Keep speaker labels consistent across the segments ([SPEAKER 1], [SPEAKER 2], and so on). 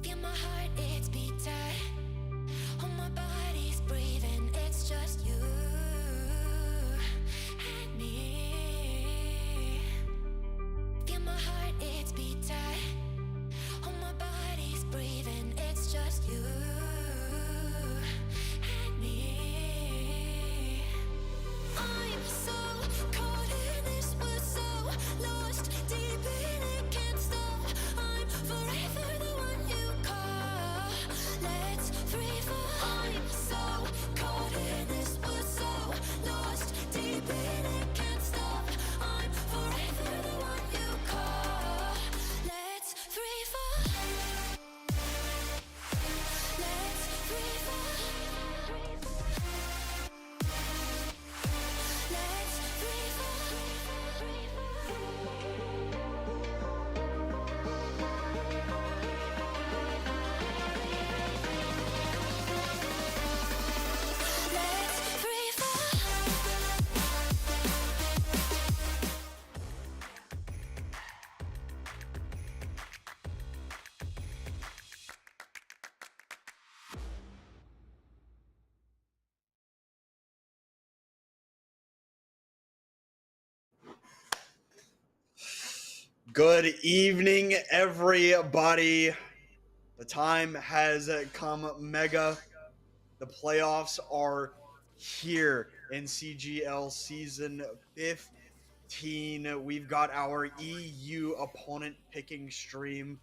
[SPEAKER 1] Feel my heart, it's beating. Oh, my body's breathing. It's just you and me. Feel my heart, it's beating. Oh, my body's breathing. It's just you and me. I'm so caught in this, we're so lost deep in it, can't stop. I'm forever the one you call. Let's free fall. I'm so caught in this, we're so lost deep in it, can't stop. I'm forever the one you call. Let's free fall. Let's free fall. Let's free fall. Let's free fall.
[SPEAKER 2] Good evening, everybody. The time has come, Mega. The playoffs are here in CGL Season 15. We've got our EU opponent picking stream.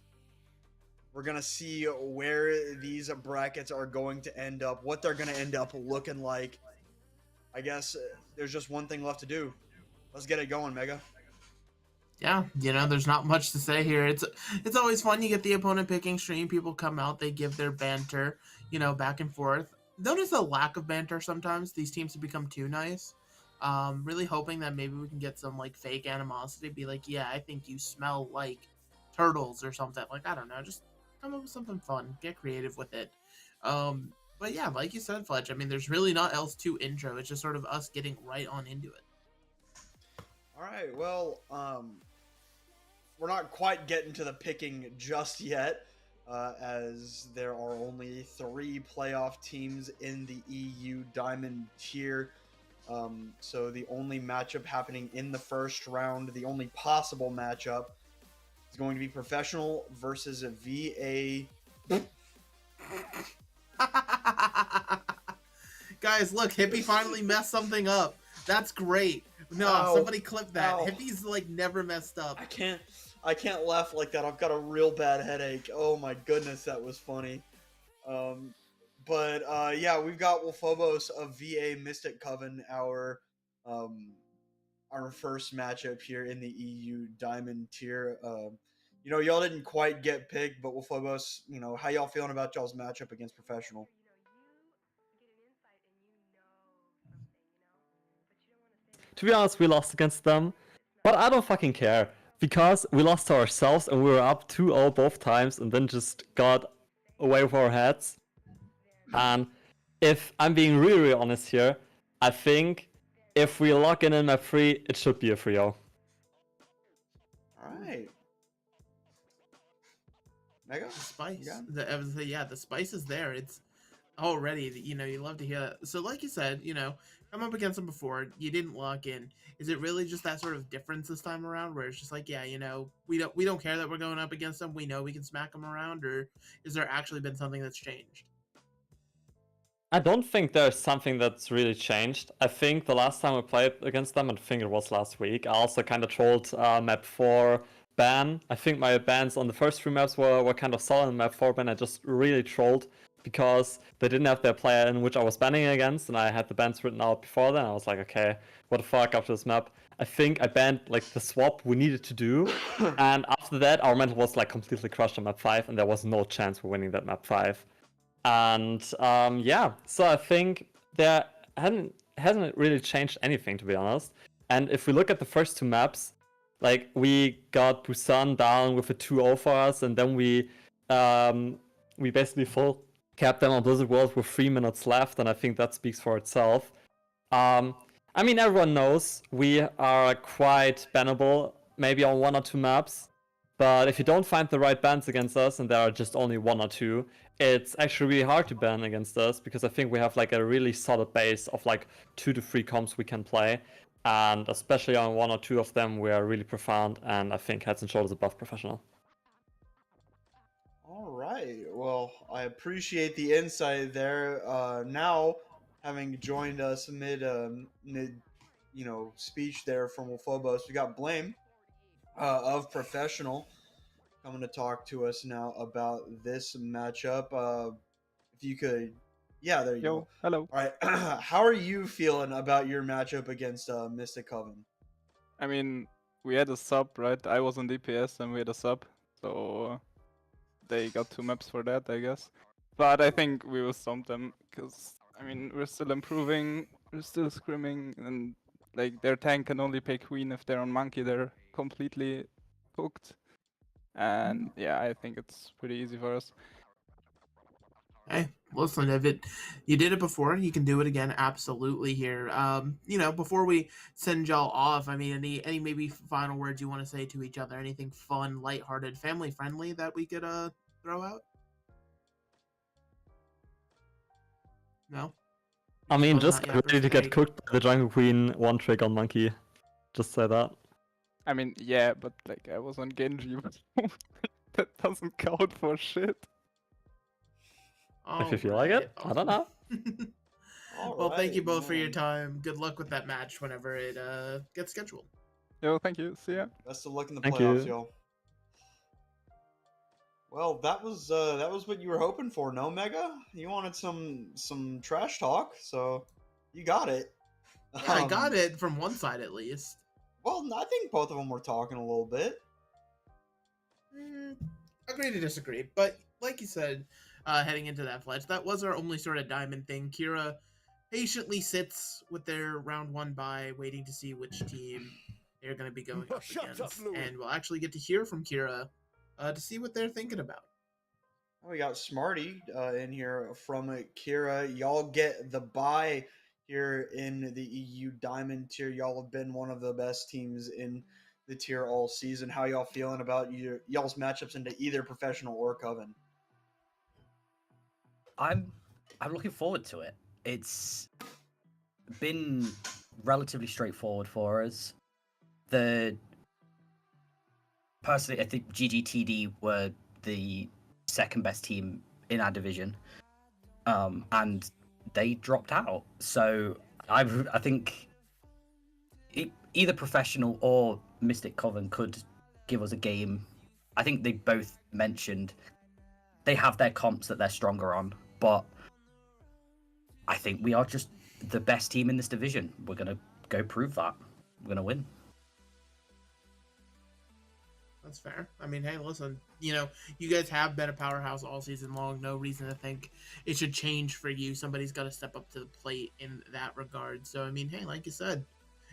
[SPEAKER 2] We're going to see where these brackets are going to end up, what they're going to end up looking like. I guess there's just one thing left to do. Let's get it going, Mega.
[SPEAKER 3] Yeah, there's not much to say here. It's always fun. You get the opponent picking stream. People come out, they give their banter, back and forth. Notice a lack of banter sometimes. These teams have become too nice. Really hoping that maybe we can get some fake animosity. Be like, yeah, I think you smell like turtles or something. I don't know. Just come up with something fun. Get creative with it. But yeah, like you said, Fletch. I mean, there's really not else to intro. It's just sort of us getting right on into it.
[SPEAKER 2] All right. Well, we're not quite getting to the picking just yet, as there are only 3 playoff teams in the EU Diamond tier. So the only matchup happening in the first round, the only possible matchup, is going to be Professional versus a VA.
[SPEAKER 3] Guys, look, Hippie finally messed something up. That's great. No,
[SPEAKER 2] Ow.
[SPEAKER 3] Somebody clip that.
[SPEAKER 2] Ow.
[SPEAKER 3] Hippie's never messed up.
[SPEAKER 2] I can't laugh like that. I've got a real bad headache. Oh my goodness, that was funny. But yeah, we've got Wolfobos of VA Mystic Coven, our first matchup here in the EU Diamond tier. Y'all didn't quite get picked, but Wolfobos, how y'all feeling about y'all's matchup against Professional?
[SPEAKER 4] To be honest, we lost against them, but I don't fucking care, because we lost to ourselves and we were up 2-0 both times and then just got away with our heads. And if I'm being really honest here, I think if we lock in map 3, it should be a 3-0.
[SPEAKER 2] Alright. Mega?
[SPEAKER 3] The spice. The spice is there. It's already, you love to hear that. So like you said, come up against them before, you didn't lock in. Is it really just that sort of difference this time around where it's just yeah, we don't care that we're going up against them, we know we can smack them around, or is there actually been something that's changed?
[SPEAKER 4] I don't think there's something that's really changed. I think the last time we played against them, I think it was last week, I also kind of trolled map 4 ban. I think my bans on the first 3 maps were kind of solid. In map 4 ban, I just really trolled because they didn't have their player in which I was banning against, and I had the bans written out before then. I was like, okay, what the fuck after this map? I think I banned like the swap we needed to do, and after that, our mental was like completely crushed on map 5, and there was no chance for winning that map 5. And yeah, so I think there hasn't really changed anything, to be honest. And if we look at the first 2 maps, like we got Busan down with a 2-0 for us, and then we basically full capped them on Blizzard World with 3 minutes left, and I think that speaks for itself. I mean, everyone knows we are quite bannable, maybe on 1 or 2 maps. But if you don't find the right bans against us, and there are just only 1 or 2, it's actually really hard to ban against us, because I think we have like a really solid base of like 2 to 3 comps we can play. And especially on 1 or 2 of them, we are really profound, and I think heads and shoulders above professional.
[SPEAKER 2] All right. Well, I appreciate the insight there. Now, having joined us mid speech there from Phobos, we got Blame of Professional coming to talk to us now about this matchup. If you could, yeah, there you go.
[SPEAKER 5] Hello.
[SPEAKER 2] All right. How are you feeling about your matchup against Mystic Coven?
[SPEAKER 5] I mean, we had a sub, right? I was on DPS and we had a sub, so they got 2 maps for that, I guess. But I think we will stomp them, because, I mean, we're still improving, we're still scrimming, and like their tank can only pay Queen if they're on Monkey, they're completely cooked. And yeah, I think it's pretty easy for us.
[SPEAKER 3] Hey, listen, if you did it before, you can do it again. Absolutely here. Before we send y'all off, I mean, any maybe final words you want to say to each other? Anything fun, lighthearted, family friendly that we could throw out? No.
[SPEAKER 4] I mean, just
[SPEAKER 3] not
[SPEAKER 4] get
[SPEAKER 3] yet,
[SPEAKER 4] ready to
[SPEAKER 3] hey.
[SPEAKER 4] get cooked by the Jungle Queen 1 trick on Monkey. Just say that.
[SPEAKER 5] I mean, yeah, but like I was on Genji, but that doesn't count for shit.
[SPEAKER 4] If you feel like it, I don't know.
[SPEAKER 3] Well, thank you
[SPEAKER 2] Alright,
[SPEAKER 3] both for your
[SPEAKER 2] man.
[SPEAKER 3] time. Good luck with that match whenever it gets scheduled.
[SPEAKER 5] Yo, thank you. See ya.
[SPEAKER 2] Best of luck in the
[SPEAKER 4] Thank
[SPEAKER 2] playoffs,
[SPEAKER 4] you.
[SPEAKER 2] y'all. Well, that was what you were hoping for, no, Mega? You wanted some trash talk, so you got it.
[SPEAKER 3] Yeah, I got it from one side at least.
[SPEAKER 2] Well, I think both of them were talking a little bit.
[SPEAKER 3] Agree to disagree, but like you said, heading into that fletch, that was our only sort of diamond thing. Kira patiently sits with their round 1 bye, waiting to see which team they're going to be going up against, and we'll actually get to hear from Kira to see what they're thinking about.
[SPEAKER 2] We got Smarty in here from Kira. Y'all get the bye here in the EU Diamond tier. Y'all have been one of the best teams in the tier all season. How y'all feeling about y'all's matchups into either Professional or Coven?
[SPEAKER 6] I'm looking forward to it. It's been relatively straightforward for us. Personally, I think GGTD were the second best team in our division, and they dropped out. So I think either Professional or Mystic Coven could give us a game. I think they both mentioned they have their comps that they're stronger on, but I think we are just the best team in this division. We're going to go prove that. We're going to win.
[SPEAKER 3] That's fair. I mean, hey, listen, you guys have been a powerhouse all season long. No reason to think it should change for you. Somebody's got to step up to the plate in that regard. So, I mean, hey, like you said,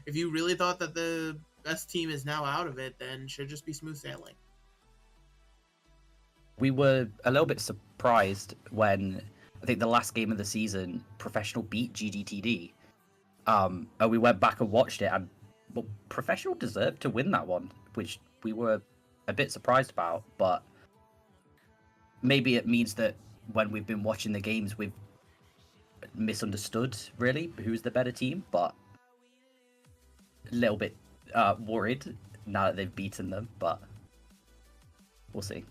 [SPEAKER 3] if you really thought that the best team is now out of it, then should just be smooth sailing.
[SPEAKER 6] We were a little bit surprised when I think the last game of the season, Professional beat GGTD. And we went back and watched it, and Professional deserved to win that one, which we were a bit surprised about. But maybe it means that when we've been watching the games, we've misunderstood really who's the better team. But a little bit worried now that they've beaten them, but we'll see.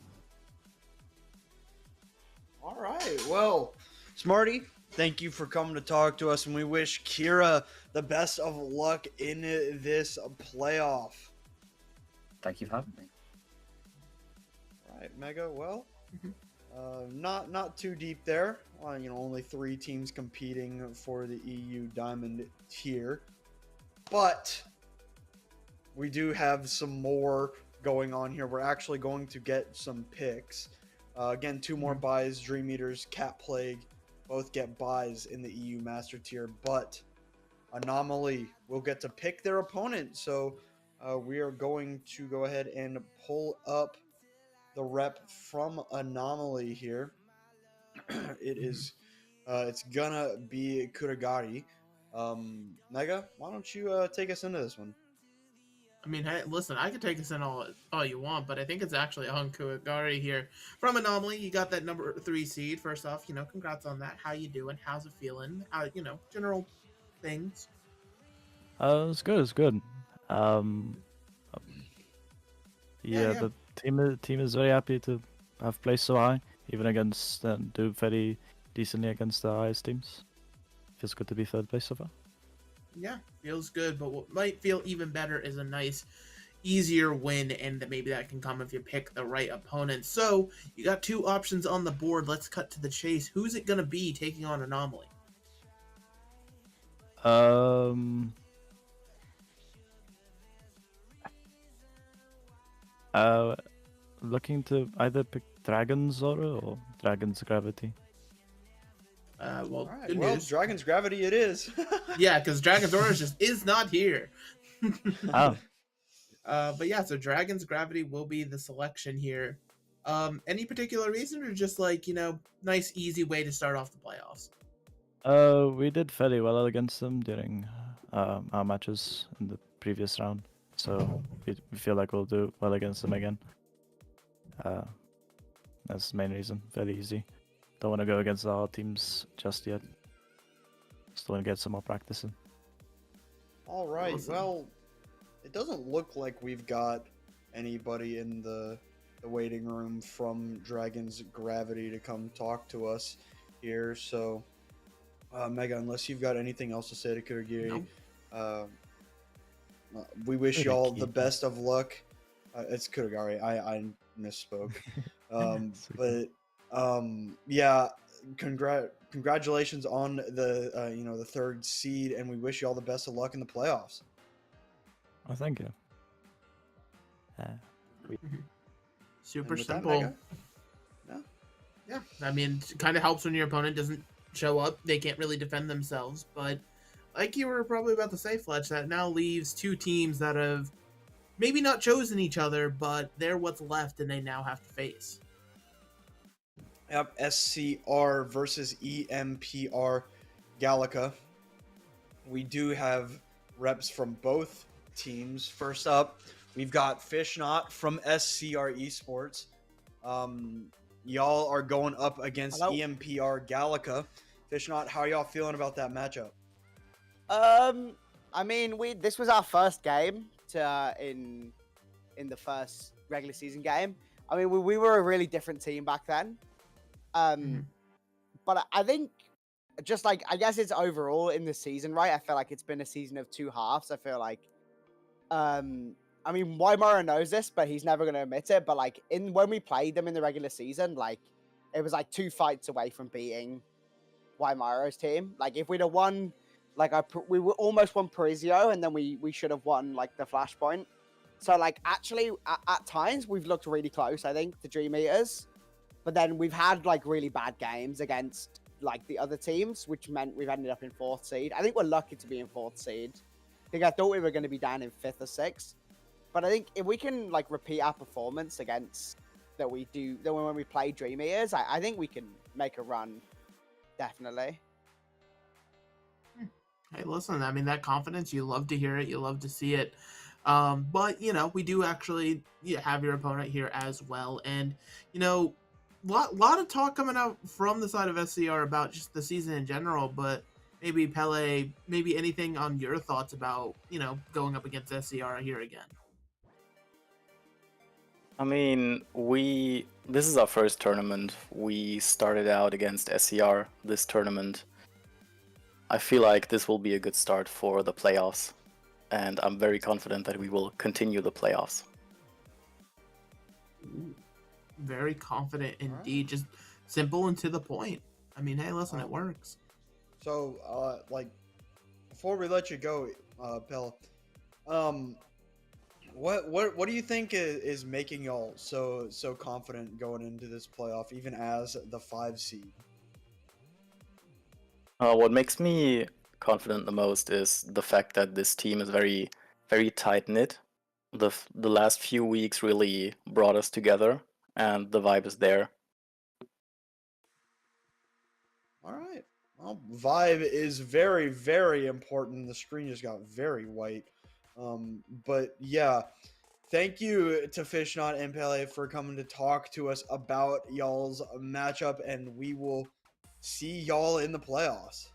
[SPEAKER 2] All right. Well, Smarty, thank you for coming to talk to us, and we wish Kira the best of luck in this playoff.
[SPEAKER 6] Thank you for having me.
[SPEAKER 2] right, Mega. Well,
[SPEAKER 3] Mhm.
[SPEAKER 2] not too deep there. Only 3 teams competing for the EU Diamond tier, but we do have some more going on here. We're actually going to get some picks. Again, 2 more buys. Dream Eaters, Cat Plague, both get buys in the EU Master tier, but Anomaly will get to pick their opponent. So we are going to go ahead and pull up the rep from Anomaly here. It is, it's gonna be Kuragari. Mega, why don't you take us into this one?
[SPEAKER 3] I mean, hey, listen, I could take us in all you want, but I think it's actually on Kuagari here from Anomaly. You got that number 3 seed. First off, congrats on that. How you doing? How's it feeling? General things.
[SPEAKER 7] It's good. It's good. Um,
[SPEAKER 3] Yeah,
[SPEAKER 7] yeah,
[SPEAKER 3] yeah.
[SPEAKER 7] the team is very happy to have placed so high, even against do very decently against the highest teams. Feels good to be third place so far.
[SPEAKER 3] Yeah, feels good, but what might feel even better is a nice, easier win, and maybe that can come if you pick the right opponent. So, you got 2 options on the board. Let's cut to the chase. Who's it going to be taking on Anomaly?
[SPEAKER 7] Um, looking to either pick Dragon's Aura or Dragon's Gravity.
[SPEAKER 3] Well,
[SPEAKER 2] All right,
[SPEAKER 3] good
[SPEAKER 2] well,
[SPEAKER 3] news.
[SPEAKER 2] Dragon's Gravity it is.
[SPEAKER 3] Yeah, because Dragon's Aura just is not here.
[SPEAKER 7] Oh,
[SPEAKER 3] But yeah, so Dragon's Gravity will be the selection here. Any particular reason, or just nice, easy way to start off the playoffs?
[SPEAKER 7] we did fairly well against them during our matches in the previous round, so we feel like we'll do well against them again. That's the main reason. Fairly easy. Don't want to go against our teams just yet. Still want to get some more practice in.
[SPEAKER 2] All right.
[SPEAKER 3] Awesome.
[SPEAKER 2] Well, it doesn't look like we've got anybody in the waiting room from Dragon's Gravity to come talk to us here. So, Mega, unless you've got anything else to say to Kuragiri, we wish y'all the best of luck. It's Kuragari. I misspoke. But yeah, congratulations on the the 3rd seed, and we wish you all the best of luck in the playoffs.
[SPEAKER 7] Oh, thank you.
[SPEAKER 3] Super
[SPEAKER 2] And with that,
[SPEAKER 3] simple.
[SPEAKER 2] Mega,
[SPEAKER 3] Yeah, I mean, it kind of helps when your opponent doesn't show up. They can't really defend themselves. But like you were probably about to say, Fletch, that now leaves 2 teams that have maybe not chosen each other, but they're what's left, and they now have to face.
[SPEAKER 2] Yep, SCR versus EMPR Gallica. We do have reps from both teams. First up, we've got Fishnot from SCR Esports. Y'all are going up against
[SPEAKER 8] Hello.
[SPEAKER 2] EMPR Gallica. Fishnot, how are y'all feeling about that matchup?
[SPEAKER 8] I mean, this was our first game in the first regular season game. I mean, we were a really different team back then. But I think just I guess it's overall in the season, right? I feel like it's been a season of 2 halves. I feel like, I mean, Waimara knows this, but he's never going to admit it. But when we played them in the regular season, it was 2 fights away from beating Waimara's team. If we'd have won, we almost won Parisio, and then we should have won the Flashpoint. So actually at times we've looked really close, I think, to Dream Eaters. But then we've had really bad games against the other teams, which meant we've ended up in 4th seed. I think we're lucky to be in 4th seed. I thought we were going to be down in 5th or 6th. But I think if we can repeat our performance against that we do when we play Dream Eaters, I think we can make a run. Definitely.
[SPEAKER 3] Hey, listen, I mean, that confidence, you love to hear it, you love to see it. But, we do actually have your opponent here as well. And, lot of talk coming out from the side of SCR about just the season in general, but maybe Pele, maybe anything on your thoughts about, going up against SCR here again.
[SPEAKER 9] I mean, this is our first tournament. We started out against SCR this tournament. I feel like this will be a good start for the playoffs, and I'm very confident that we will continue the playoffs.
[SPEAKER 3] Very confident
[SPEAKER 2] All right.
[SPEAKER 3] indeed. Just simple and to the point. I mean, hey, listen, it
[SPEAKER 2] Um,
[SPEAKER 3] works.
[SPEAKER 2] So, like, before we let you go, Pell, um, what do you think is making y'all so confident going into this playoff, even as the 5 seed?
[SPEAKER 9] What makes me confident the most is the fact that this team is very, very tight knit. The last few weeks really brought us together, and the vibe is there.
[SPEAKER 2] All right. Well, vibe is very, very important. The screen just got very white. But yeah, thank you to Fishnot and Pele for coming to talk to us about y'all's matchup, and we will see y'all in the playoffs.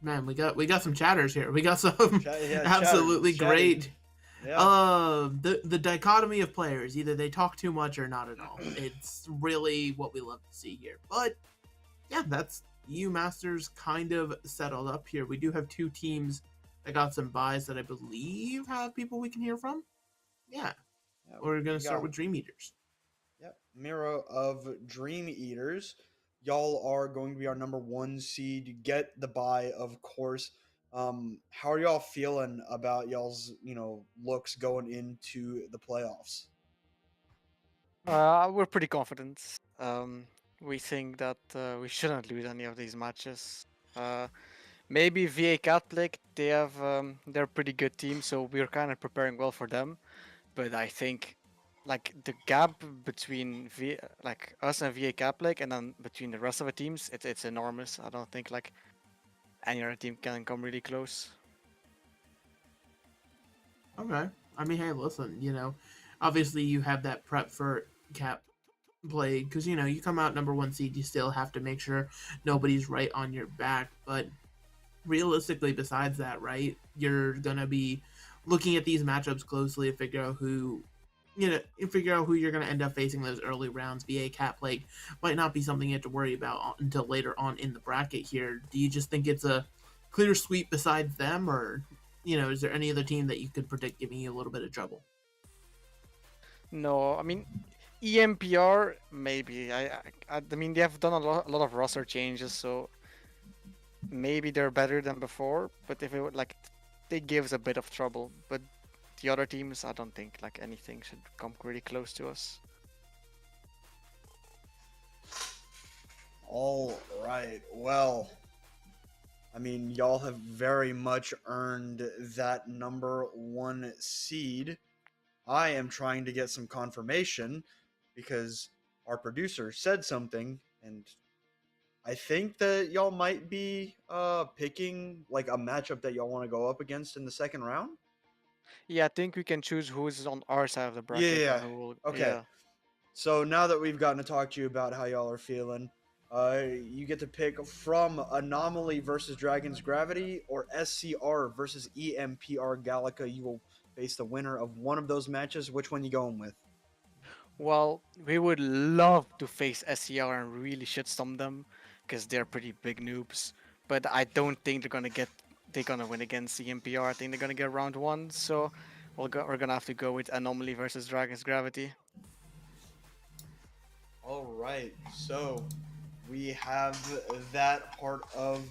[SPEAKER 3] Man, we got some chatters here. We got some
[SPEAKER 2] Yeah,
[SPEAKER 3] absolutely
[SPEAKER 2] chatty.
[SPEAKER 3] great.
[SPEAKER 2] Yeah.
[SPEAKER 3] The dichotomy of players, either they talk too much or not at all. It's really what we love to see here. But yeah, that's EU Masters kind of settled up here. We do have two teams that got some buys that I believe have people we can hear from. Yeah,
[SPEAKER 2] Yeah,
[SPEAKER 3] we're gonna
[SPEAKER 2] we
[SPEAKER 3] start
[SPEAKER 2] got-
[SPEAKER 3] with Dream Eaters.
[SPEAKER 2] Yep, Miro of Dream Eaters. Y'all are going to be our number 1 seed. You get the buy, of course. How are y'all feeling about y'all's, looks going into the playoffs?
[SPEAKER 10] We're pretty confident. We think that we shouldn't lose any of these matches. Maybe VA Catholic, they're a pretty good team, so we're kind of preparing well for them. But I think like the gap between like us and VA Catholic, and then between the rest of the teams, it's enormous. I don't think like any other team can come really close.
[SPEAKER 3] Okay. I mean, hey, listen, obviously you have that prep for cap play because, you come out number 1 seed, you still have to make sure nobody's right on your back. But realistically, besides that, right, you're going to be looking at these matchups closely to figure out who you're going to end up facing those early rounds. VA Cat Plague might not be something you have to worry about until later on in the bracket here. Do you just think it's a clear sweep besides them, or is there any other team that you could predict giving you a little bit of trouble?
[SPEAKER 10] No, I mean EMPR maybe. I mean they have done a lot of roster changes, so maybe they're better than before. But if it would like, they give us a bit of trouble. But the other teams, I don't think like anything should come really close to us.
[SPEAKER 2] All right. Well, I mean, y'all have very much earned that number 1 seed. I am trying to get some confirmation because our producer said something, and I think that y'all might be picking like a matchup that y'all want to go up against in the second round.
[SPEAKER 10] Yeah, I think we can choose who's on our side of the bracket
[SPEAKER 2] Yeah.
[SPEAKER 10] and who will.
[SPEAKER 2] Okay.
[SPEAKER 10] Yeah.
[SPEAKER 2] So now that we've gotten to talk to you about how y'all are feeling, you get to pick from Anomaly versus Dragon's Gravity or SCR versus EMPR Gallica. You will face the winner of one of those matches. Which one you going with?
[SPEAKER 10] Well, we would love to face SCR and really shitstorm them because they're pretty big noobs. But I don't think they're gonna win against CMPR. I think they're gonna get round one. So we're gonna have to go with Anomaly versus Dragon's Gravity.
[SPEAKER 2] All right. So we have that part of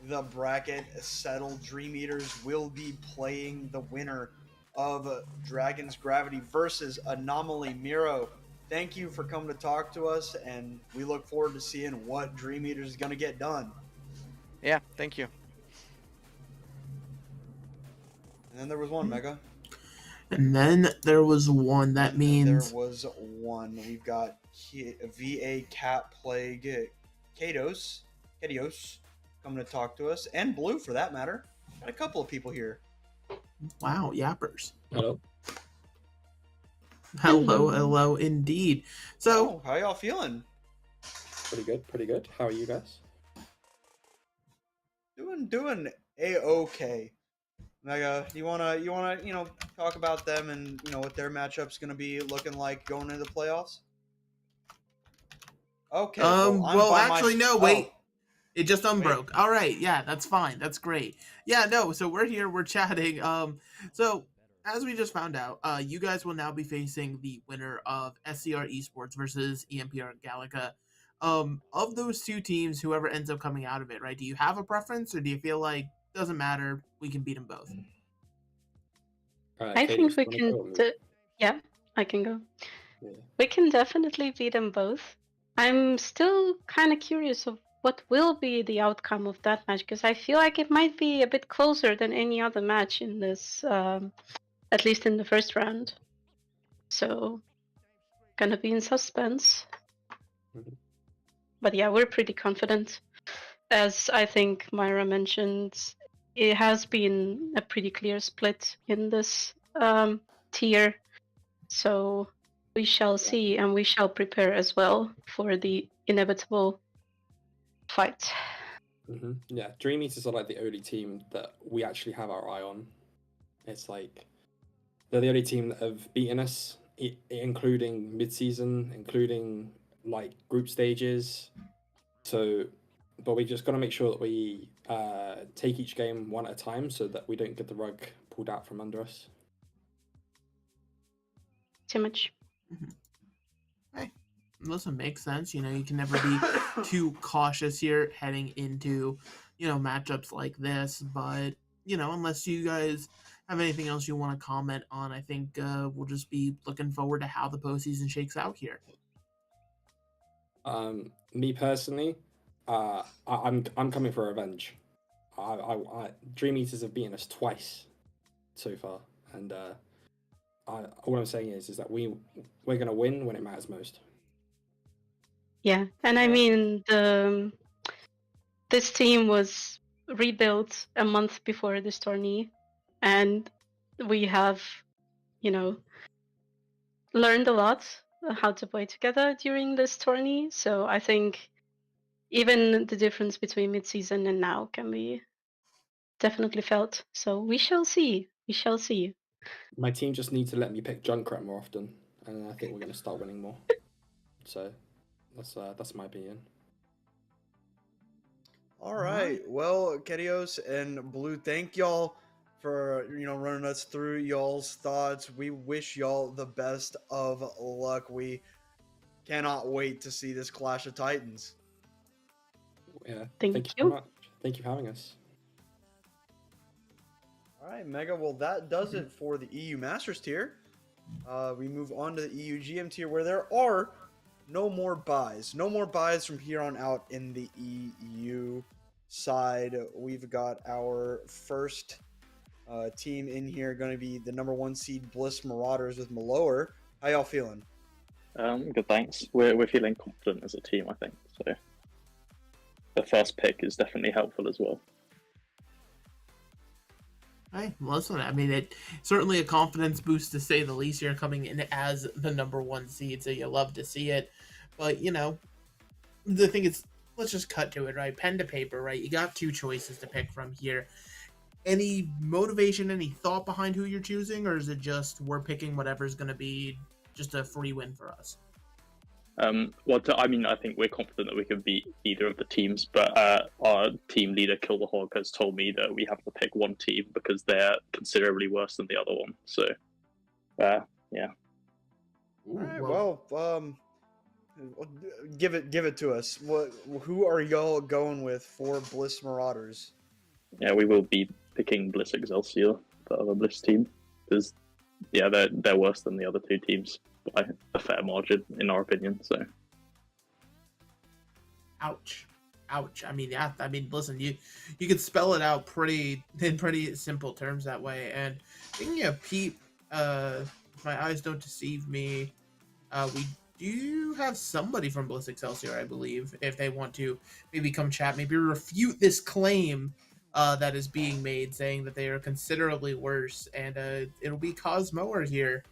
[SPEAKER 2] the bracket settled. Dream Eaters will be playing the winner of Dragon's Gravity versus Anomaly. Miro, thank you for coming to talk to us, and we look forward to seeing what Dream Eaters is going to get done.
[SPEAKER 10] Yeah, thank you.
[SPEAKER 2] And then there was one, Mega.
[SPEAKER 3] And then there was one. That means
[SPEAKER 2] there was one. We've got VA Cat Plague Katios coming to talk to us, and Blue for that matter. Got a couple of people here.
[SPEAKER 3] wow, yappers.
[SPEAKER 11] Hello.
[SPEAKER 3] Hello, indeed. So,
[SPEAKER 2] how y'all feeling?
[SPEAKER 11] Pretty good, pretty good. How are you guys?
[SPEAKER 2] Doing a-okay. Mega, you wanna talk about them and what their matchup's gonna be looking like going into the playoffs? Okay.
[SPEAKER 3] well, actually, no, wait.
[SPEAKER 2] Oh.
[SPEAKER 3] It just unbroke. All right, yeah, that's fine. That's great. Yeah, no, so we're here, we're chatting. So as we just found out, you guys will now be facing the winner of SCR Esports versus EMPR Gallica. Of those two teams, whoever ends up coming out of it, right? Do you have a preference, or do you feel like doesn't matter, we can beat them both?
[SPEAKER 11] Alright,
[SPEAKER 12] I
[SPEAKER 11] Katie,
[SPEAKER 12] think we
[SPEAKER 11] you wanna
[SPEAKER 12] can.
[SPEAKER 11] go or me?
[SPEAKER 12] Yeah, I can go.
[SPEAKER 11] Yeah.
[SPEAKER 12] We can definitely beat them both. I'm still kind of curious of what will be the outcome of that match because I feel like it might be a bit closer than any other match in this, at least in the first round. So, gonna be in suspense.
[SPEAKER 11] Mhm.
[SPEAKER 12] But yeah, we're pretty confident. As I think Myra mentioned, it has been a pretty clear split in this tier. So we shall see, and we shall prepare as well for the inevitable fight.
[SPEAKER 11] Yeah, Dream Eaters are like the only team that we actually have our eye on. It's like they're the only team that have beaten us, including mid-season, including like group stages. So, but we just got to make sure that we take each game one at a time, so that we don't get the rug pulled out from under us.
[SPEAKER 12] Too much.
[SPEAKER 3] Hey, listen, makes sense. You know, you can never be too cautious here heading into, matchups like this. But, unless you guys have anything else you want to comment on, I think we'll just be looking forward to how the postseason shakes out here.
[SPEAKER 11] Me personally, I'm coming for revenge. Dream Eaters have beaten us twice so far, and all I'm saying is that we're gonna win when it matters most.
[SPEAKER 12] Yeah, and I mean this team was rebuilt a month before this tourney, and we have, learned a lot how to play together during this tourney. So I think even the difference between mid-season and now can be definitely felt. So we shall see. We shall see.
[SPEAKER 11] My team just needs to let me pick Junkrat more often, and I think we're gonna start winning more. So that's my opinion.
[SPEAKER 2] All right. Well, Kedios and Blue, thank y'all for running us through y'all's thoughts. We wish y'all the best of luck. We cannot wait to see this Clash of Titans.
[SPEAKER 11] Yeah.
[SPEAKER 12] Thank
[SPEAKER 11] Thank you
[SPEAKER 12] you.
[SPEAKER 11] so much. Thank you for having us.
[SPEAKER 2] All right, Mega. Well, that does it for the EU Masters tier. We move on to the EU GM tier, where there are no more buys. No more buys from here on out in the EU side. We've got our first team in here going to be the number 1 seed Bliss Marauders with Malower. How y'all feeling?
[SPEAKER 13] Good, thanks. We're feeling confident as a team, I think. So the first pick is definitely helpful as well.
[SPEAKER 3] Hey, listen, I mean, it's certainly a confidence boost to say the least. You're coming in as the number 1 seed, so you love to see it. But, the thing is, let's just cut to it, right? Pen to paper, right? You got 2 choices to pick from here. Any motivation, any thought behind who you're choosing, or is it just we're picking whatever's going to be just a free win for us?
[SPEAKER 13] I think we're confident that we can beat either of the teams, but our team leader, Kill the Hog, has told me that we have to pick one team because they're considerably worse than the other one. So, yeah.
[SPEAKER 2] All right. Well, give it to us. Who are y'all going with for Bliss Marauders?
[SPEAKER 13] Yeah, we will be picking Bliss Excelsior, the other Bliss team, because they're worse than the other 2 teams by a fair margin, in our opinion. So,
[SPEAKER 3] ouch. I mean, listen, you could spell it out in pretty simple terms that way. And taking a peep, if my eyes don't deceive me, we do have somebody from Bliss Excelsior, I believe, if they want to maybe come chat, maybe refute this claim that is being made, saying that they are considerably worse, and it'll be Cosmoer here.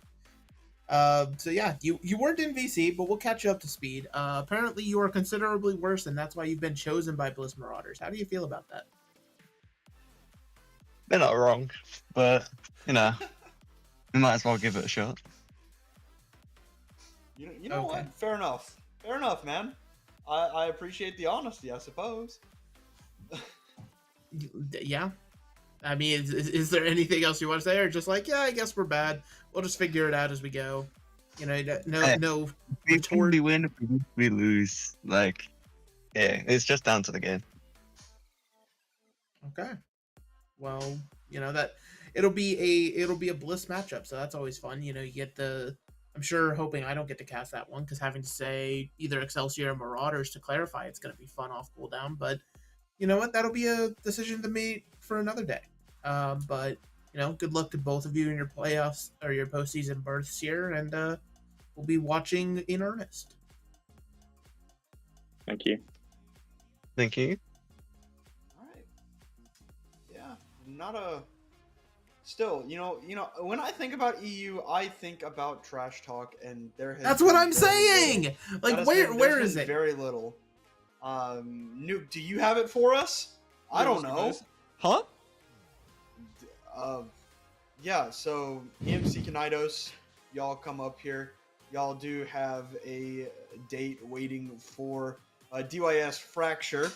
[SPEAKER 3] So yeah, you weren't in VC, but we'll catch you up to speed. Apparently you are considerably worse, and that's why you've been chosen by Bliss Marauders. How do you feel about that?
[SPEAKER 14] They're not wrong, but we might as well give it a shot.
[SPEAKER 2] You know what? Fair enough, man. I appreciate the honesty, I suppose.
[SPEAKER 3] Yeah. I mean, is there anything else you want to say, or just like, yeah, I guess we're bad. We'll just figure it out as we go. You know, no
[SPEAKER 14] We
[SPEAKER 3] retort.
[SPEAKER 14] win, we lose. Like, yeah, it's just down to the game.
[SPEAKER 3] Okay. Well, you know that it'll be a bliss matchup, so that's always fun. You know, you get the. I'm sure hoping I don't get to cast that one because having to say either Excelsior or Marauders to clarify, it's going to be fun off cooldown. But you know what? That'll be a decision to make for another day. But you know, good luck to both of you in your playoffs or your postseason berths here, and we'll be watching in earnest.
[SPEAKER 13] Thank you.
[SPEAKER 14] Thank you.
[SPEAKER 2] All right. Yeah, not a. Still, you know, when I think about EU, I think about trash talk, and there has.
[SPEAKER 3] That's what
[SPEAKER 2] been
[SPEAKER 3] I'm
[SPEAKER 2] very
[SPEAKER 3] saying.
[SPEAKER 2] little.
[SPEAKER 3] Like,
[SPEAKER 2] That has
[SPEAKER 3] where
[SPEAKER 2] been-
[SPEAKER 3] where
[SPEAKER 2] there's
[SPEAKER 3] is
[SPEAKER 2] been
[SPEAKER 3] it?
[SPEAKER 2] Very little. Nuke, do you have it for us? I don't know.
[SPEAKER 15] Huh?
[SPEAKER 2] Yeah. So EMC Kanidos, y'all come up here. Y'all do have a date waiting for DYS Fracture.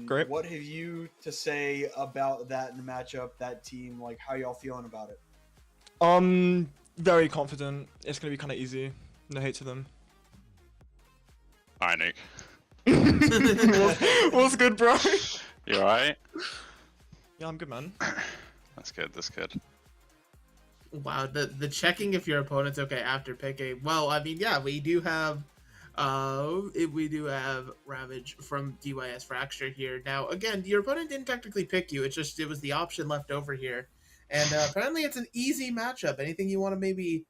[SPEAKER 15] Great.
[SPEAKER 2] What have you to say about that matchup, that team? Like, how y'all feeling about it?
[SPEAKER 15] Very confident. It's gonna be kind of easy. No hate to them.
[SPEAKER 16] Hi, Nick.
[SPEAKER 15] What's good, bro?
[SPEAKER 16] You alright?
[SPEAKER 15] Yeah, I'm good, man.
[SPEAKER 16] That's good, that's good.
[SPEAKER 3] Wow, the checking if your opponent's okay after picking. Well, I mean, yeah, we do have Ravage from DYS Fracture here. Now, again, your opponent didn't technically pick you. It was the option left over here, and apparently it's an easy matchup. Anything you want to maybe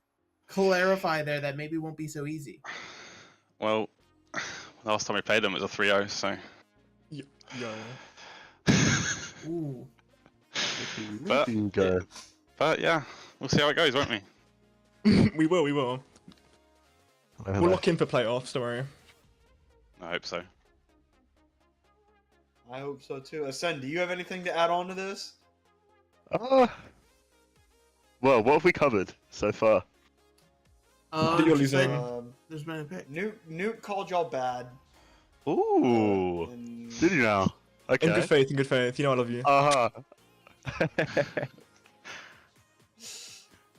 [SPEAKER 3] clarify there that maybe won't be so easy?
[SPEAKER 16] Well, last time we played them it was a 3-0, so.
[SPEAKER 15] Yo.
[SPEAKER 3] Ooh.
[SPEAKER 16] But yeah, we'll see how it goes, won't we?
[SPEAKER 15] We will. We'll lock in for playoffs. Don't worry.
[SPEAKER 16] I hope so.
[SPEAKER 2] I hope so too. Ascend, do you have anything to add on to this?
[SPEAKER 14] Well, what have we covered so far?
[SPEAKER 15] That you're losing.
[SPEAKER 3] There's been a pick.
[SPEAKER 2] Nuke called y'all bad.
[SPEAKER 14] Ooh. Did you now? Okay.
[SPEAKER 15] In good faith. You know I love you.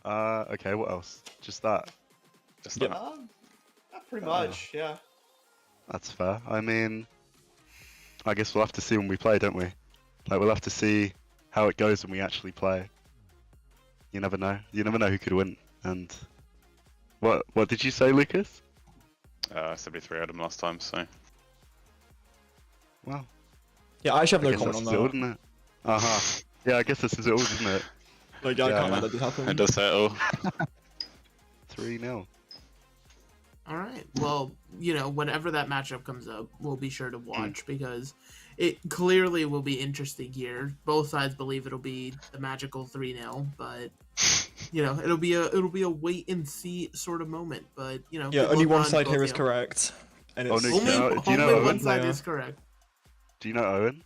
[SPEAKER 14] Okay, what else? Just that.
[SPEAKER 16] Just that.
[SPEAKER 2] Pretty much, yeah.
[SPEAKER 14] That's fair. I mean, I guess we'll have to see when we play, don't we? Like, we'll have to see how it goes when we actually play. You never know. You never know who could win. And what did you say, Lucas?
[SPEAKER 16] I said we 3-0'd them last time, so.
[SPEAKER 14] Well.
[SPEAKER 15] Yeah, I actually have no
[SPEAKER 14] guess
[SPEAKER 15] comment on
[SPEAKER 14] that's
[SPEAKER 15] that.
[SPEAKER 14] it, isn't it? Yeah, I guess this is it all, isn't it?
[SPEAKER 15] Like, I can't let this happen.
[SPEAKER 16] It does say it all.
[SPEAKER 14] 3-0.
[SPEAKER 3] All right. Well, you know, whenever that matchup comes up, we'll be sure to watch because it clearly will be interesting here. Both sides believe it'll be the magical 3-0, but you know, it'll be a wait and see sort of moment. But you know,
[SPEAKER 15] Yeah,
[SPEAKER 3] good
[SPEAKER 15] only
[SPEAKER 3] luck
[SPEAKER 15] one
[SPEAKER 3] on
[SPEAKER 15] side
[SPEAKER 3] both
[SPEAKER 15] here is
[SPEAKER 3] y'all.
[SPEAKER 15] correct. And
[SPEAKER 14] Oh,
[SPEAKER 15] it's
[SPEAKER 14] Nick,
[SPEAKER 3] Only,
[SPEAKER 14] do you know
[SPEAKER 3] only
[SPEAKER 14] Owen?
[SPEAKER 3] one side
[SPEAKER 15] Yeah.
[SPEAKER 3] is correct.
[SPEAKER 14] Do you know Owen?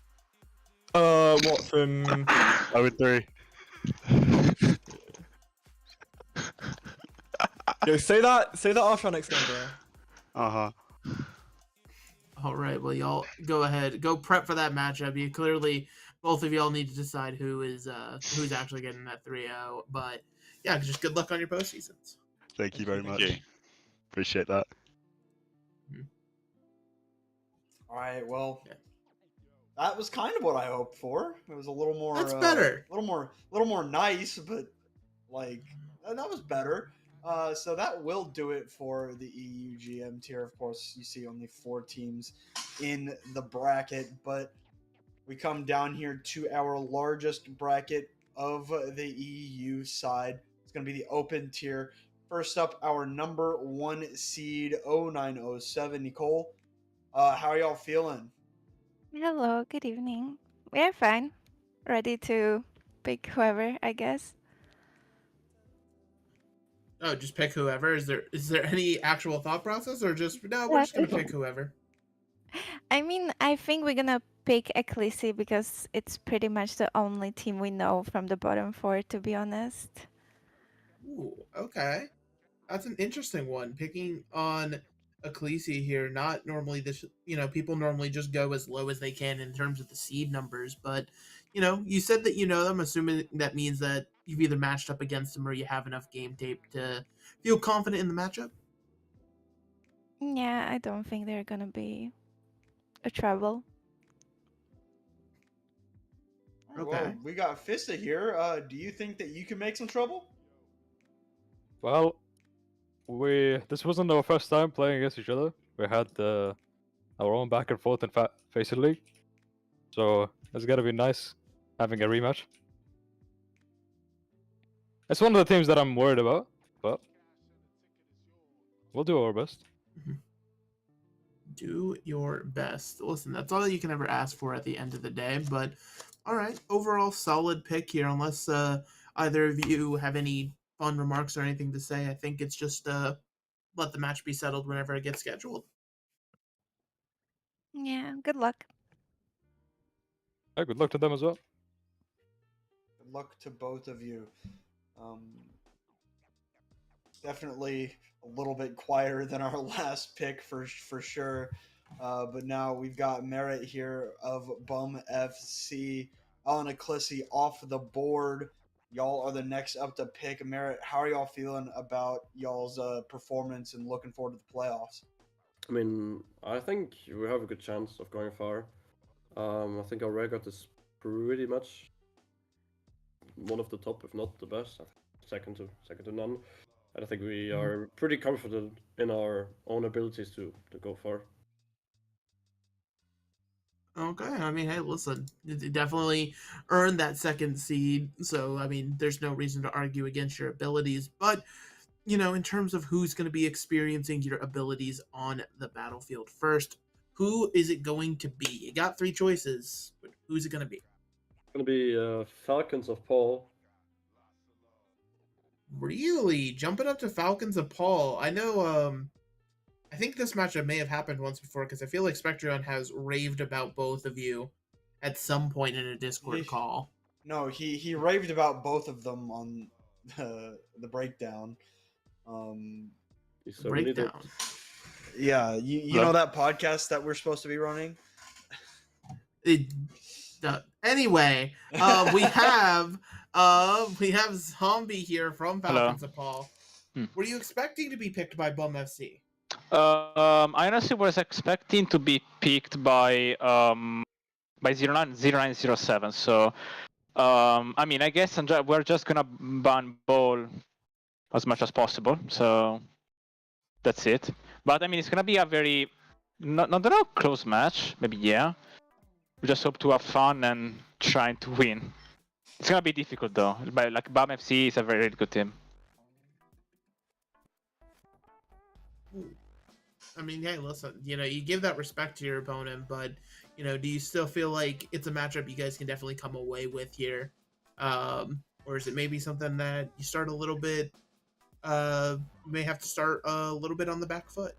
[SPEAKER 15] What from?
[SPEAKER 14] 0-3.
[SPEAKER 15] Yo, say that after our next game, bro.
[SPEAKER 3] All right. Well, y'all go ahead, go prep for that matchup. You clearly, both of y'all need to decide who's actually getting that 3-0. But yeah, just good luck on your postseasons.
[SPEAKER 14] Thank you very much.
[SPEAKER 16] you.
[SPEAKER 14] Appreciate that.
[SPEAKER 2] All right, well, that was kind of what I hoped for. It was a little more.
[SPEAKER 3] That's better.
[SPEAKER 2] A little more nice, but like that was better. So that will do it for the EU GM tier. Of course, you see only 4 teams in the bracket, but we come down here to our largest bracket of the EU side. It's going to be the open tier. First up, our number 1 seed 0907. Nicole, how are y'all feeling?
[SPEAKER 17] Hello, good evening. We are fine. Ready to pick whoever, I guess.
[SPEAKER 3] Oh, just pick whoever. Is there any actual thought process, or just no? We're just gonna pick whoever.
[SPEAKER 17] I mean, I think we're gonna pick Ecclesi because it's pretty much the only team we know from the bottom 4, to be honest.
[SPEAKER 3] Ooh, okay, that's an interesting one. Picking on Ecclesi here. Not normally this. You know, people normally just go as low as they can in terms of the seed numbers, but you said that you know them. Assuming that means that you've either matched up against them or you have enough game tape to feel confident in the matchup.
[SPEAKER 17] Yeah, I don't think they're gonna be a trouble.
[SPEAKER 2] Okay. Well, we got Fissa here. Do you think that you can make some trouble?
[SPEAKER 18] Well, this wasn't our first time playing against each other. We had our own back and forth in Faceit League, so it's gotta be nice having a rematch. It's one of the teams that I'm worried about, but we'll do our best.
[SPEAKER 3] Do your best. Listen, that's all you can ever ask for at the end of the day. But all right, overall solid pick here. Unless either of you have any fun remarks or anything to say, I think it's just let the match be settled whenever it gets scheduled.
[SPEAKER 17] Yeah, good luck.
[SPEAKER 18] Yeah, good luck to them as well.
[SPEAKER 2] Good luck to both of you. Definitely a little bit quieter than our last pick for sure. But now we've got Merit here of Bum FC. Alan Eclissy off the board. Y'all are the next up to pick. Merit, how are y'all feeling about y'all's performance and looking forward to the playoffs?
[SPEAKER 19] I mean, I think we have a good chance of going far. I think our record is pretty much one of the top, if not the best. Second to none. And I think we are pretty confident in our own abilities to go far.
[SPEAKER 3] Okay, I mean, hey, listen, it definitely earned that second seed. So, I mean, there's no reason to argue against your abilities. But, in terms of who's going to be experiencing your abilities on the battlefield first, who is it going to be? You got three choices, but who's it going to be?
[SPEAKER 19] It's going to be Falcons of Paul.
[SPEAKER 3] Really? Jumping up to Falcons of Paul. I know, I think this matchup may have happened once before because I feel like Spectreon has raved about both of you at some point in a Discord call.
[SPEAKER 2] No, he raved about both of them on the breakdown.
[SPEAKER 3] Breakdown.
[SPEAKER 2] Yeah, you know that podcast that we're supposed to be running?
[SPEAKER 3] Anyway, we have Zombie here from Falcons of Paul. Were you expecting to be picked by Bum FC?
[SPEAKER 5] I honestly was expecting to be picked by 0907. So, I mean, I guess we're just gonna ban ball as much as possible. So that's it. But I mean, it's gonna be a very not a close match. Maybe yeah. We just hope to have fun and trying to win. It's gonna be difficult though. But like BAM FC is a very, very good team.
[SPEAKER 3] I mean, hey, listen, you give that respect to your opponent, but, do you still feel like it's a matchup you guys can definitely come away with here? Or is it maybe something that you start a little bit, may have to start a little bit on the back foot?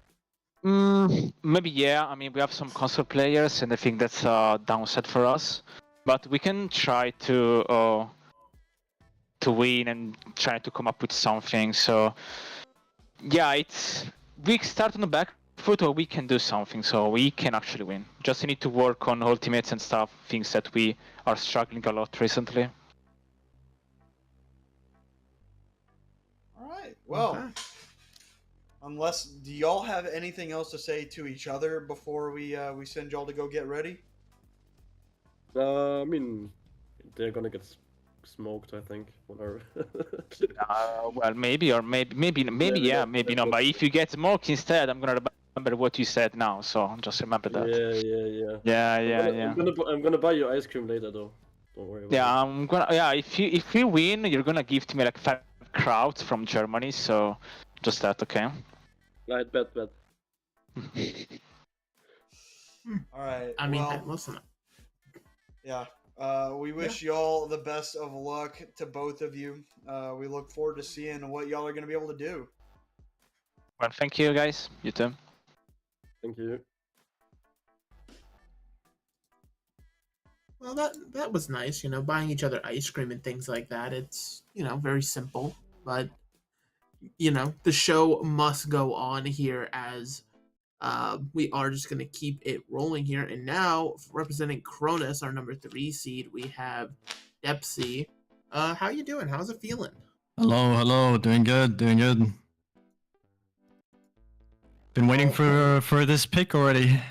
[SPEAKER 5] Maybe, yeah. I mean, we have some console players, and I think that's a downside for us. But we can try to win and try to come up with something. So, yeah, we start on the back foot, or we can do something, so we can actually win. Just need to work on ultimates and stuff, things that we are struggling a lot recently.
[SPEAKER 2] All right. Well, do y'all have anything else to say to each other before we send y'all to go get ready?
[SPEAKER 19] I mean, they're gonna get smoked, I think. Whatever.
[SPEAKER 5] Well, maybe yeah, maybe no. But if you get smoked instead, I'm gonna remember what you said now. So just remember that.
[SPEAKER 19] Yeah. I'm gonna buy you ice cream later, though. Don't worry about it.
[SPEAKER 5] Yeah, if we win, you're gonna give to me like 5 crowds from Germany. So just that, okay?
[SPEAKER 19] Right, bet.
[SPEAKER 2] All right.
[SPEAKER 3] I mean, listen.
[SPEAKER 2] Yeah. We wish y'all the best of luck to both of you. We look forward to seeing what y'all are going to be able to do.
[SPEAKER 5] Well, thank you, guys. You too.
[SPEAKER 19] Thank you.
[SPEAKER 3] Well, that was nice, buying each other ice cream and things like that. It's, very simple, but, the show must go on here as we are just going to keep it rolling here. And now, representing Cronus, our number 3 seed, we have Depsy. How you doing? How's it feeling?
[SPEAKER 20] Hello. Doing good. Been waiting for this pick already.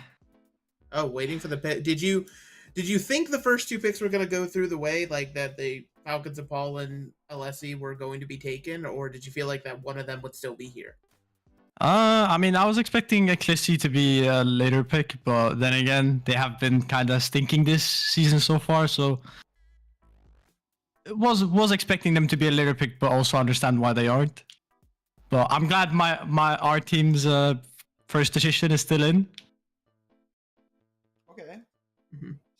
[SPEAKER 3] Oh, waiting for the pick. Did you think the first 2 picks were going to go through the way, like that the Falcons of Paul and Alessi were going to be taken, or did you feel like that one of them would still be here?
[SPEAKER 20] I mean, I was expecting Eclipse to be a later pick, but then again, they have been kind of stinking this season so far, so was expecting them to be a later pick, but also understand why they aren't. But I'm glad our team's first decision is still in.
[SPEAKER 2] Okay.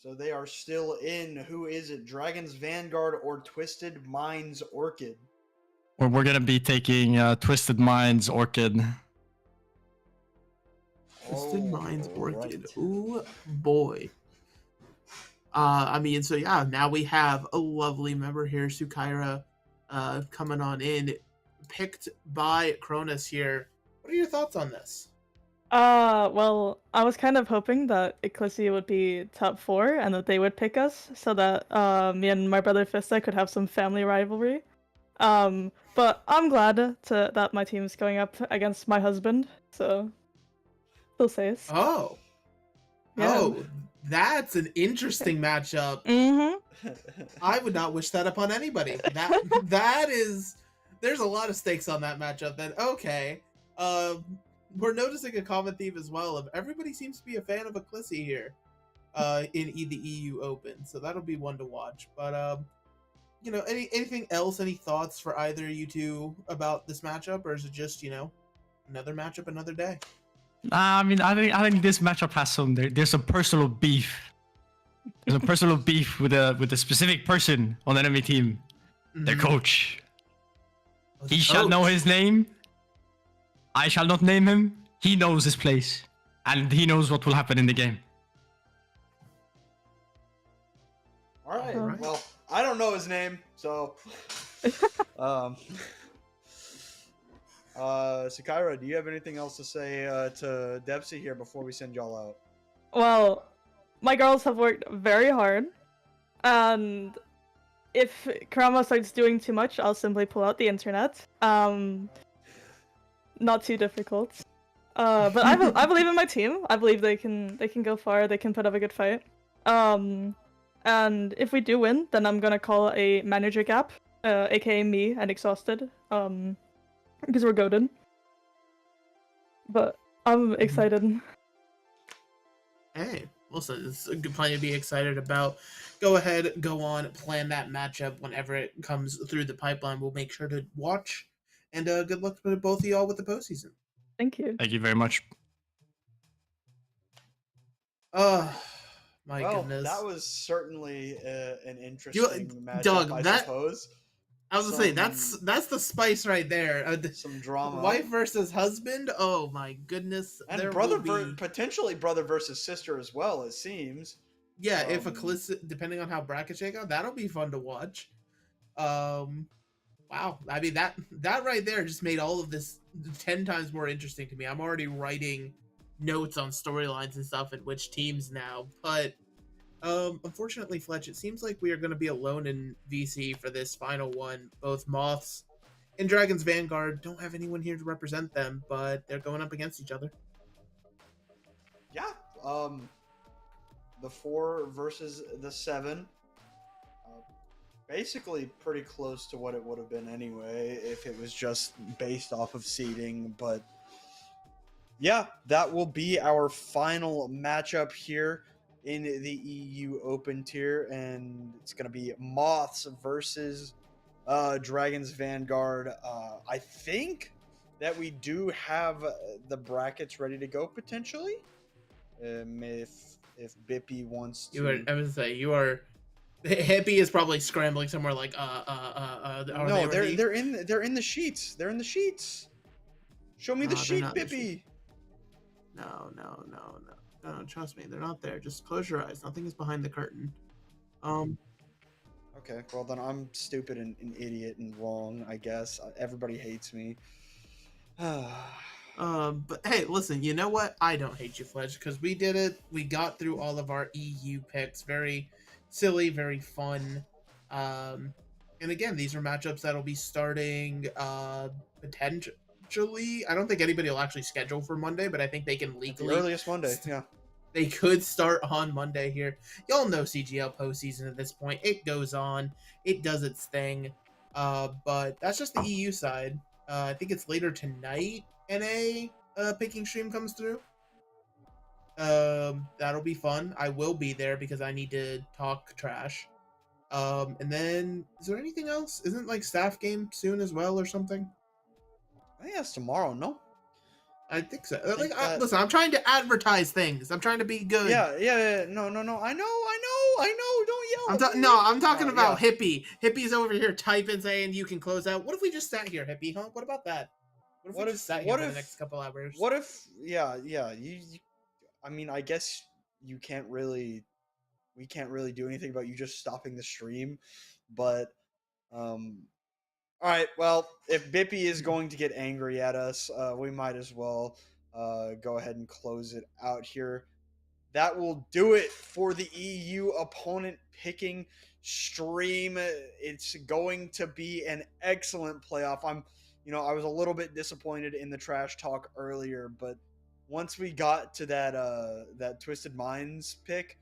[SPEAKER 2] So they are still in. Who is it? Dragon's Vanguard or Twisted Minds Orchid?
[SPEAKER 20] Or we're gonna be taking Twisted Minds Orchid.
[SPEAKER 3] Twisted Minds Orchid. Ooh, boy. I mean, so yeah, now we have a lovely member here, Sukaira, coming on in, picked by Cronus here. What are your thoughts on this?
[SPEAKER 21] Well, I was kind of hoping that Ecclesia would be top 4 and that they would pick us so that me and my brother Fista could have some family rivalry. But I'm glad that my team is going up against my husband, so we'll say.
[SPEAKER 3] Oh.
[SPEAKER 21] Yeah.
[SPEAKER 3] Oh, that's an interesting matchup. I would not wish that upon anybody. That is, there's a lot of stakes on that matchup. Then okay, we're noticing a common theme as well of everybody seems to be a fan of Eclipse here, in the EU Open. So that'll be one to watch. But you know, anything else? Any thoughts for either of you two about this matchup, or is it just, you know, another matchup, another day?
[SPEAKER 20] I mean, I think this matchup has some. There's some personal beef. There's a personal beef with a specific person on the enemy team, their coach. He shall know his name. I shall not name him. He knows his place, and he knows what will happen in the game.
[SPEAKER 2] All right. Well, I don't know his name, so. Sukaira, do you have anything else to say to Depsy here before we send y'all out?
[SPEAKER 21] Well, my girls have worked very hard, and if Karama starts doing too much, I'll simply pull out the internet. Not too difficult. But I believe in my team. I believe they can go far. They can put up a good fight. And if we do win, then I'm gonna call a manager gap, aka me and Exhausted, because we're goated. But I'm excited.
[SPEAKER 3] Hey, listen, it's a good plenty to be excited about. Go ahead, go on, plan that matchup whenever it comes through the pipeline. We'll make sure to watch. And good luck to both of y'all with the postseason.
[SPEAKER 21] Thank you.
[SPEAKER 20] Thank you very much.
[SPEAKER 3] My
[SPEAKER 2] well,
[SPEAKER 3] goodness.
[SPEAKER 2] That was certainly an interesting matchup,
[SPEAKER 3] Doug,
[SPEAKER 2] I suppose.
[SPEAKER 3] I was gonna say that's the spice right there.
[SPEAKER 2] Some drama.
[SPEAKER 3] Wife versus husband. Oh my goodness.
[SPEAKER 2] And
[SPEAKER 3] there
[SPEAKER 2] brother
[SPEAKER 3] will be...
[SPEAKER 2] potentially brother versus sister as well. It seems.
[SPEAKER 3] Yeah, if Eclipse, depending on how brackets shake out, that'll be fun to watch. Wow. I mean that right there just made all of this 10 times more interesting to me. I'm already writing notes on storylines and stuff and which teams now, but unfortunately, Fletch, it seems like we are going to be alone in VC for this final one. Both Moths and Dragon's Vanguard don't have anyone here to represent them, but they're going up against each other.
[SPEAKER 2] Yeah. The 4 versus the 7. Basically pretty close to what it would have been anyway if it was just based off of seeding, but yeah, that will be our final matchup here in the EU Open tier, and it's going to be Moths versus Dragon's Vanguard. I think that we do have the brackets ready to go potentially. If Bippy wants to.
[SPEAKER 3] I would say you are. Hippie is probably scrambling somewhere like
[SPEAKER 2] No, they're in the sheets. They're in the sheets. Show me the sheet, Bippy.
[SPEAKER 3] No, trust me, they're not there. Just close your eyes. Nothing is behind the curtain.
[SPEAKER 2] Okay, well then I'm stupid and an idiot and wrong, I guess. Everybody hates me.
[SPEAKER 3] But hey, listen, you know what? I don't hate you, Fledge, because we did it. We got through all of our EU picks. Very silly, very fun. And again, these are matchups that'll be starting potentially. I don't think anybody will actually schedule for Monday, but I think they can
[SPEAKER 2] At the
[SPEAKER 3] legally.
[SPEAKER 2] earliest Monday, yeah.
[SPEAKER 3] They could start on Monday here. Y'all know CGL postseason at this point. It goes on. It does its thing. But that's just the EU side. I think it's later tonight. NA picking stream comes through. That'll be fun. I will be there because I need to talk trash. And then is there anything else? Isn't like staff game soon as well or something?
[SPEAKER 2] I think that's tomorrow. No,
[SPEAKER 3] I think so.
[SPEAKER 2] I think that...
[SPEAKER 3] Listen, I'm trying to advertise things. I'm trying to be good.
[SPEAKER 2] Yeah. No. I know. Don't yell.
[SPEAKER 3] I'm talking about Hippie. Hippie's over here typing saying you can close out. What if we just sat here, Hippie? Huh? What about that? What if we just sat here for the next couple hours?
[SPEAKER 2] What if? Yeah. You I mean, I guess you can't really. We can't really do anything about you just stopping the stream, but all right. Well, if Bippy is going to get angry at us, we might as well go ahead and close it out here. That will do it for the EU opponent picking stream. It's going to be an excellent playoff. I was a little bit disappointed in the trash talk earlier, but once we got to that Twisted Minds pick,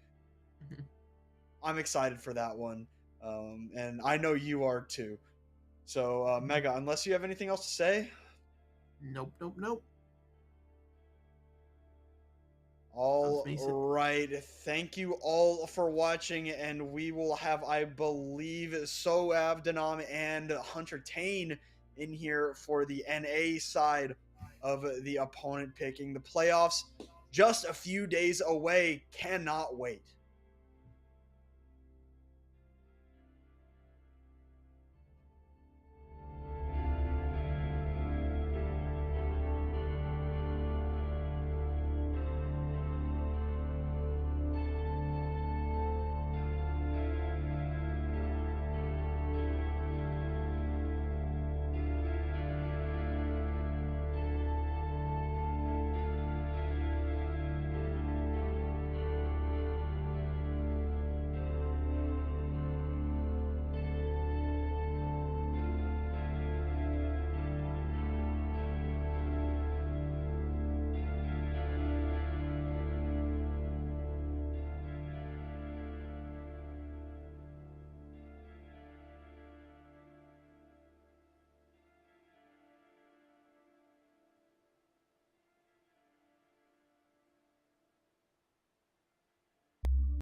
[SPEAKER 2] I'm excited for that one. And I know you are too. So, Mega, unless you have anything else to say?
[SPEAKER 3] Nope.
[SPEAKER 2] All right. Thank you all for watching, and we will have, I believe, Soav, Denam, and Hunter Tane in here for the NA side of the opponent picking. The playoffs just a few days away. Cannot wait.